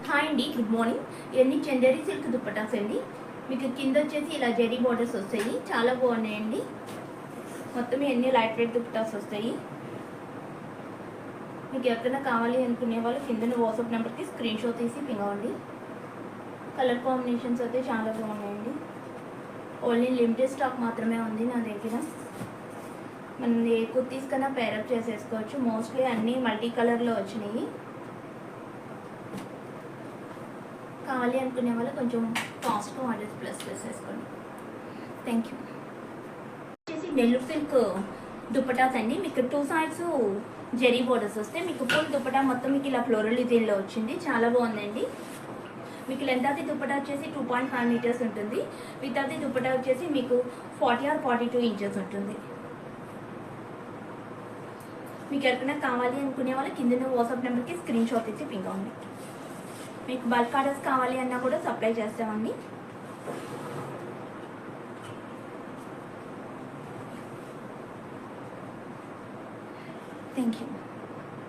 Hi అండి, good morning. ఇవన్నీ Chanderi silk dupattas అండి. మీకు కింద వచ్చేసి ఇలా జెరీ బోర్డర్స్ వస్తాయి, చాలా బాగున్నాయండి. మొత్తం ఇవన్నీ లైట్ వెయిట్ దుప్పటాస్ వస్తాయి. మీకు ఎవరైనా కావాలి అనుకునే వాళ్ళు కింద వాట్సాప్ నెంబర్కి స్క్రీన్ షాట్ తీసి పింగవండి. కలర్ కాంబినేషన్స్ అయితే చాలా బాగున్నాయండి. ఓన్లీ లిమిటెడ్ స్టాక్ మాత్రమే ఉంది నా దగ్గర. మనం ఏ కుర్తీస్ కన్నా పేరప్ చేసేసుకోవచ్చు. మోస్ట్లీ అన్నీ మల్టీ కలర్లో వచ్చినాయి. కావాలి అనుకునే వాళ్ళు కొంచెం కాస్ట్ ఆర్డర్స్ ప్లస్ వేసుకోండి. Thank you. వచ్చేసి నెల్లూరు సిల్క్ దుప్పటాస్ అండి. మీకు 2 సైడ్స్ జెరీ బోర్డర్స్ వస్తే మీకు ఫుల్ దుప్పటా మొత్తం మీకు ఇలా ఫ్లోరల్ డిజైన్లో వచ్చింది, చాలా బాగుందండి. మీకు లెంత్ ఆఫ్ ది దుప్పటా వచ్చేసి 2.5 మీటర్స్ ఉంటుంది. విత్ ఆఫ్ ది దుప్పటా వచ్చేసి మీకు 40 or 42 ఇంచెస్ ఉంటుంది. మీకు ఎవరికైనా కావాలి అనుకునే వాళ్ళు కింద వాట్సాప్ నెంబర్కి స్క్రీన్ షాట్ ఇచ్చి పింగండి. మీకు బల్క్ ఆర్డర్స్ కావాలి అన్నా కూడా సప్లై చేస్తామండి. Thank you.